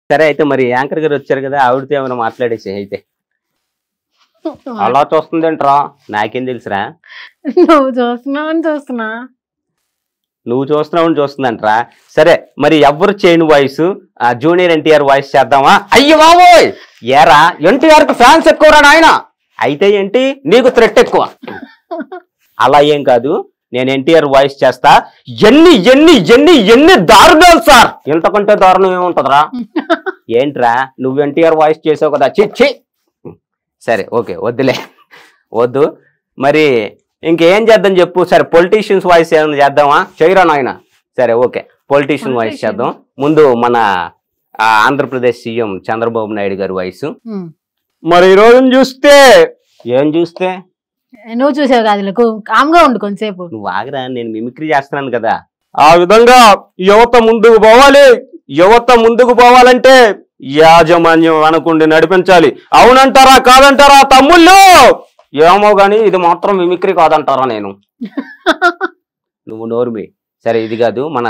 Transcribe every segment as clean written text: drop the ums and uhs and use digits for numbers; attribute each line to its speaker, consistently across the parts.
Speaker 1: సరే అయితే మరి యాంకర్ గారు వచ్చారు కదా, ఆవిడతో ఏమైనా మాట్లాడేసి అయితే. అలా చూస్తుందేంట్రా, నాకేం తెలుసురా.
Speaker 2: నువ్వు చూస్తున్నావు చూస్తున్నా.
Speaker 1: నువ్వు చూస్తున్నావు చూస్తుందంట్రా. సరే మరి ఎవరు చేయని వాయిస్ జూనియర్ ఎన్టీఆర్ వాయిస్ చేద్దామా? అయ్యో బాబోయ్, ఏరా ఎన్టీఆర్ కి ఫ్యాన్స్ ఎక్కువరా నాయన, అయితే ఏంటి నీకు థ్రెట్ ఎక్కువ. అలా ఏం కాదు, నేను ఎన్టీఆర్ వాయిస్ చేస్తా. ఎన్ని ఎన్ని ఎన్ని ఎన్ని దారుణాలు సార్, ఇంతకంటే దారుణం ఏముంటదిరా. ఏంట్రా నువ్వు ఎన్టీఆర్ వాయిస్ చేసావు కదా, చిచ్చి. సరే ఓకే వద్దులే, వద్దు. మరి ఇంకేం చేద్దాం చెప్పు. సరే పొలిటీషియన్స్ వాయిస్ ఏమైనా చేద్దామా? చేయరా నాయన. సరే ఓకే, పొలిటీషియన్ వాయిస్ చేద్దాం. ముందు మన ఆంధ్రప్రదేశ్ సీఎం చంద్రబాబు నాయుడు గారి వాయిస్. మరి ఈ రోజు చూస్తే ఏం చూస్తే
Speaker 2: నువ్వు చూసావు కాదు, కామ్గా ఉండు కొంచెంసేపు.
Speaker 1: నువ్వు ఆగరా, నేను మిమిక్రీ చేస్తున్నాను కదా. ఆ విధంగా యువత ముందుకు పోవాలి. యువత ముందుకు పోవాలంటే యాజమాన్యం అనుకుండి నడిపించాలి. అవునంటారా కాదంటారా తమ్ముళ్ళు? ఏమో గాని ఇది మాత్రం మిమిక్రీ కాదంటారా నేను. నువ్వు నోరుమి. సరే ఇది కాదు, మన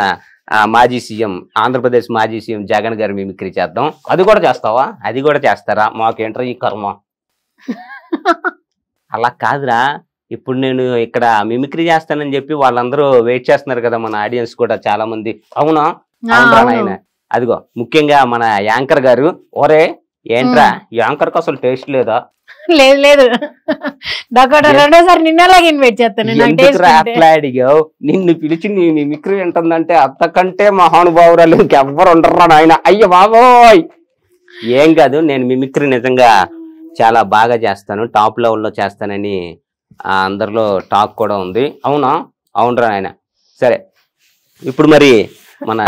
Speaker 1: మాజీ సీఎం ఆంధ్రప్రదేశ్ మాజీ సీఎం జగన్ గారి మిమిక్రీ చేద్దాం. అది కూడా చేస్తావా? అది కూడా చేస్తారా? మాకేంట్రా ఈ కర్మ. అలా కాదురా, ఇప్పుడు నేను ఇక్కడ మిమిక్రీ చేస్తానని చెప్పి వాళ్ళందరూ వెయిట్ చేస్తున్నారు కదా, మన ఆడియన్స్ కూడా చాలా మంది. అవునా? అవునరా నాయన. అదిగో ముఖ్యంగా మన యాంకర్ గారు. ఒరే ఏంట్రా యాంకర్ కి అసలు టేస్ట్ లేదా?
Speaker 2: లేదు లేదు, రెండోసారి నిన్నలాగే ఇన్వైట్ చేస్తాను.
Speaker 1: అడిగావు, నిన్ను పిలిచి నీ మిమిక్రీ ఉంటుందంటే అంతకంటే మహానుభావురాలు ఇంకెవ్వరు ఉండర్రా నాయన. అయ్య బాబోయ్. ఏం కాదు, నేను మిమిక్రీ నిజంగా చాలా బాగా చేస్తాను, టాప్ లెవెల్లో చేస్తానని అందరిలో టాక్ కూడా ఉంది. అవునా? అవునరా నాయన. సరే ఇప్పుడు మరి మన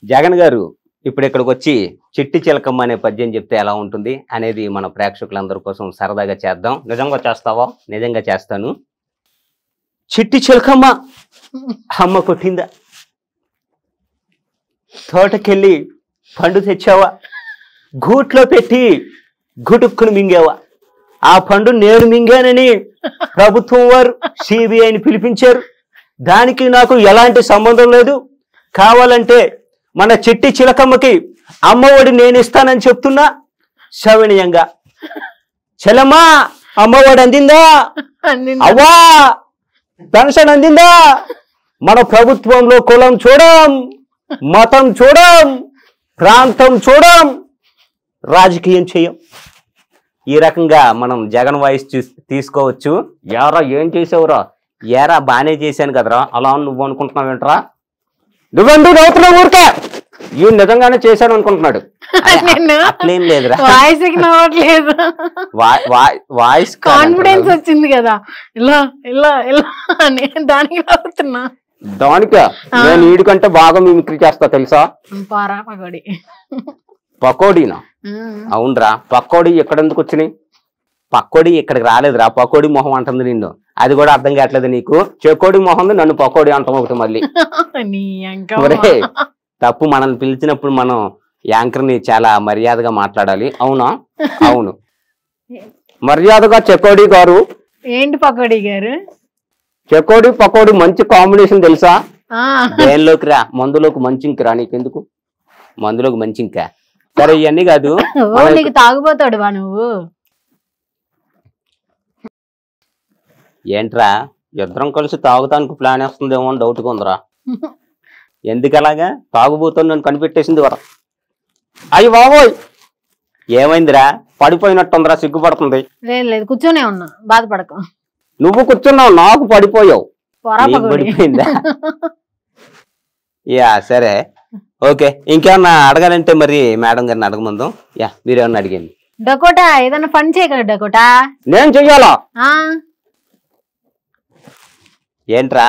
Speaker 1: జగన్ గారు ఇప్పుడు ఇక్కడికి వచ్చి చిట్టి చిలకమ్మ అనే పద్యం చెప్తే ఎలా ఉంటుంది అనేది మన ప్రేక్షకులందరి కోసం సరదాగా చేద్దాం. నిజంగా చేస్తావా? నిజంగా చేస్తాను. చిట్టి చిలకమ్మ అమ్మ కొట్టిందా, తోటకెళ్ళి పండు తెచ్చావా, గూట్లో పెట్టి గుటుక్కును మింగావా, ఆ పండు నేను మింగానని ప్రభుత్వం వారు సిబిఐని పిలిపించారు. దానికి నాకు ఎలాంటి సంబంధం లేదు. కావాలంటే మన చిట్టి చిలకమ్మకి అమ్మఒడి నేను ఇస్తానని చెప్తున్నా సవినయంగా. చెలమ్మా అమ్మఒడి అందిందా? అవ్వా పెన్షన్ అందిందా? మన ప్రభుత్వంలో కులం చూడం, మతం చూడం, ప్రాంతం చూడం, రాజకీయం చేయం. ఈ రకంగా మనం జగన్ వాయిస్ తీసుకోవచ్చు. ఎవరా ఏం చేసావురా? ఏరా బానే చేశాను కదరా, అలా నువ్వు అనుకుంటున్నావు ఏంట్రా? నువ్వెందుకు నవ్వుతున్నావు? ఊరికే ఈ నిజంగానే చేశాను అనుకుంటున్నాడు. అట్లేం లేదురా, వాయిస్
Speaker 2: కాన్ఫిడెన్స్ వచ్చింది కదా, ఇలా ఇలా ఇలా దానికి నవ్వుతున్నా.
Speaker 1: దానికా? నేను వీడికంటే బాగా మిమిక్రీ చేస్తా తెలుసా. పకోడీనా? అవునరా, పకోడీ ఎక్కడెందుకు వచ్చినాయి? పకోడీ ఇక్కడికి రాలేదురా, పకోడీ మొహం అంటుంది నిన్ను. అది కూడా అర్థం కావట్లేదు నీకు. చెకోడి మొహం నన్ను పకోడీ అంటాం ఒకటి మళ్ళీ. తప్పు. మనల్ని పిలిచినప్పుడు మనం యాంకర్ ని చాలా మర్యాదగా మాట్లాడాలి. అవునా? అవును, మర్యాదగా చెకోడి గారు.
Speaker 2: ఏంటి పకోడీ గారు?
Speaker 1: చెకోడి పకోడీ మంచి కాంబినేషన్ తెలుసా? దేనిలోకి రా, మందులోకి మంచింకి రా. నీకెందుకు మందులోకి మంచింకా? సరే ఇవన్నీ కాదు,
Speaker 2: తాగుపోతాడు వా నువ్వు.
Speaker 1: ఏంట్రా ఇద్దరం కలిసి తాగుతానికి ప్లాన్ వేస్తుందేమో అని డౌట్గా ఉందిరా. ఎందుకు అలాగా? తాగుబోతుంది నన్ను కనిపెట్టేసింది వర. అయ్యి బాబోయ్, ఏమైందిరా? పడిపోయినట్టుందిరా, సిగ్గుపడుతుంది.
Speaker 2: లేదు లేదు, కూర్చొనే ఉన్నా, బాధపడక.
Speaker 1: నువ్వు కూర్చున్నావు, నాకు పడిపోయావు. పడిపోయిందా? యా సరే ఓకే. ఇంకేమన్నా అడగాలంటే మరి మేడం గారిని అడగమందాం. యా మీరేమన్నా అడిగింది.
Speaker 2: డకోటా ఏదన్నా పని చేయగలరు డకోటా?
Speaker 1: నేను చెయ్యాలా? ఏంట్రా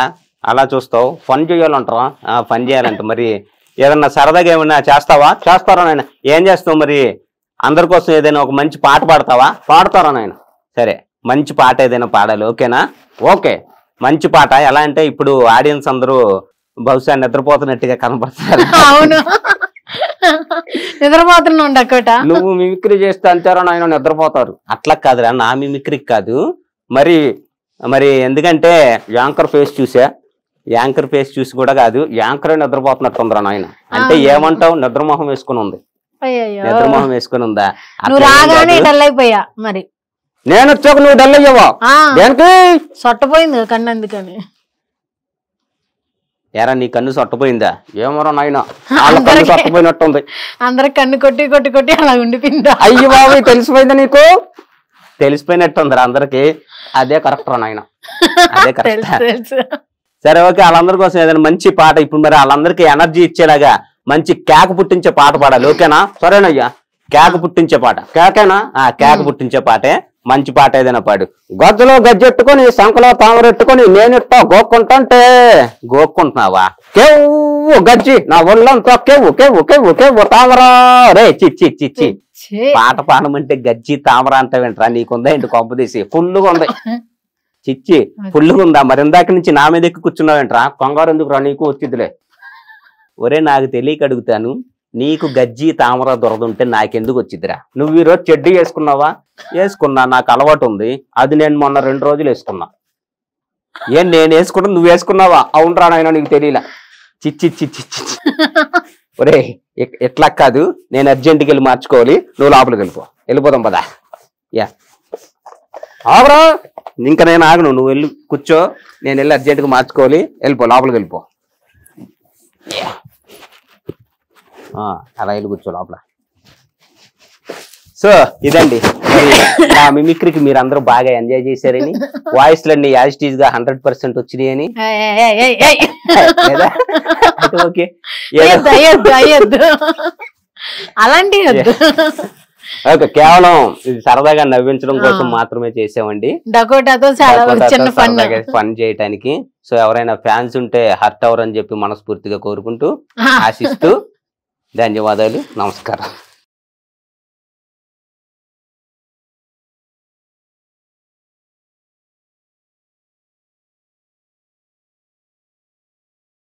Speaker 1: అలా చూస్తావు? పని చేయాలంటారా? పని చేయాలంట. మరి ఏదన్నా సరదాగా ఏమన్నా చేస్తావా? చేస్తారా నాయన? ఏం చేస్తావు మరి? అందరి కోసం ఏదైనా ఒక మంచి పాట పాడతావా? పాడతారా నాయన? సరే మంచి పాట ఏదైనా పాడాలి, ఓకేనా? ఓకే, మంచి పాట. ఎలా అంటే ఇప్పుడు ఆడియన్స్ అందరూ బహుశా నిద్రపోతున్నట్టుగా కనపడతారు.
Speaker 2: అవును, నిద్రపోతున్నావు డకోటా.
Speaker 1: నువ్వు మిమిక్రీ చేస్తే అంటారా నాయన నిద్రపోతారు. అట్లా కాదురా, నా మిమిక్రీకి కాదు. మరి మరి ఎందుకంటే యాంకర్ ఫేస్ చూసా, యాంకర్ ఫేస్ చూసి కూడా కాదు, యాంకర్ నిద్రపోతున్నట్టుందిరా నాయన. అంటే ఏమంటావు? నిద్రమోహం వేసుకుని ఉంది.
Speaker 2: అయ్యయ్యో.
Speaker 1: నిద్రమోహం వేసుకొని ఉందా?
Speaker 2: నువ్వు
Speaker 1: అట్లా ఏం
Speaker 2: రాగానే
Speaker 1: కాదు.
Speaker 2: డల్ అయిపోయా మరి.
Speaker 1: నేను వచ్చాక నువ్వు డల్ అయ్యావా?
Speaker 2: ఆ
Speaker 1: దేనికి?
Speaker 2: సొట్టపోయింది కన్ను అందుకని.
Speaker 1: ఎరా నీ కన్ను సొట్టపోయిందా? ఏమోరా నాయన, వాళ్ళ కన్ను సొట్టపోయినట్టుంది.
Speaker 2: అందరికి కన్ను కొట్టి కొట్టి కొట్టి అలా ఉండిపోయిందా?
Speaker 1: అయ్యి బాబు, తెలిసిపోయిందా నీకు? తెలిసిపోయినట్టుందిరా అందరికి. అదే కరెక్ట్ రా నాయన, అదే కరెక్ట్.
Speaker 2: తెలుసు.
Speaker 1: సరే ఓకే, వాళ్ళందరి కోసం ఏదైనా మంచి పాట ఇప్పుడు మరి వాళ్ళందరికీ ఎనర్జీ ఇచ్చేలాగా మంచి కేక పుట్టించే పాట పాడాలి. ఓకేనా? సరేనయ్యా, కేక పుట్టించే పాట. కేకేనా? కేక పుట్టించే పాటే. మంచి పాట ఏదైనా పాడు. గజ్జలో గజ్జెట్టుకొని సంకలో తామరెట్టుకొని నేనిట్టా గోక్కుంటుంటే గోక్కుంటున్నావా? కేవు గజ్జి నా ఒళ్ళంతా కేవు కేవు కేవు కేవు తామరా రే చిచ్చి చిచ్చి. పాట పాడమంటే గజ్జి తామర అంటే వింటరా? నీకుందా ఏంటి కొంపదీసి? ఫుల్లుగా ఉంది చిచ్చి, ఫుల్లుగా ఉందా? మరి ఇందాక నుంచి నా మీద ఎక్కి కూర్చున్నావేంట్రా? కొంగారు ఎందుకు రా, నీకు వచ్చిద్దిలే. ఒరే నాకు తెలియక అడుగుతాను, నీకు గజ్జి తామర దొరదుంటే నాకెందుకు వచ్చిద్దిరా? నువ్వు ఈరోజు చెడ్డీ వేసుకున్నావా? వేసుకున్నా, నాకు అలవాటు ఉంది. అది నేను మొన్న 2 రోజులు వేసుకున్నా. ఏం నేను వేసుకుంటా నువ్వు వేసుకున్నావా? అవునరా నాయన, నీకు తెలియలా. చిచ్చి చిచ్చి చిచ్చి. ఒరే ఎట్లా కాదు, నేను అర్జెంట్కి వెళ్ళి మార్చుకోవాలి. నువ్వు లోపలికి వెళ్ళిపోదాం పదా. యా ఆగరా, ఇంకా నేను ఆగను. నువ్వు వెళ్ళి కూర్చో, నేను వెళ్ళి అర్జెంట్గా మార్చుకోవాలి. వెళ్ళిపో, లోపలికి వెళ్ళిపో. అలా వెళ్ళి కూర్చో లోపల. సో ఇదండి నా మిమిక్రీకి మీరు అందరూ బాగా ఎంజాయ్ చేశారని, వాయిస్లన్నీ యాజిటీజ్ గా 100% వచ్చినాయని. ఓకే,
Speaker 2: అలాంటి
Speaker 1: ఓకే, కేవలం ఇది సరదాగా నవ్వించడం కోసం మాత్రమే చేసామండి.
Speaker 2: డకోటాతో
Speaker 1: ఫన్ చేయటానికి. సో ఎవరైనా ఫ్యాన్స్ ఉంటే హర్ట్ అవరని చెప్పి మనస్ఫూర్తిగా కోరుకుంటూ ఆశిస్తూ ధన్యవాదాలు, నమస్కారం.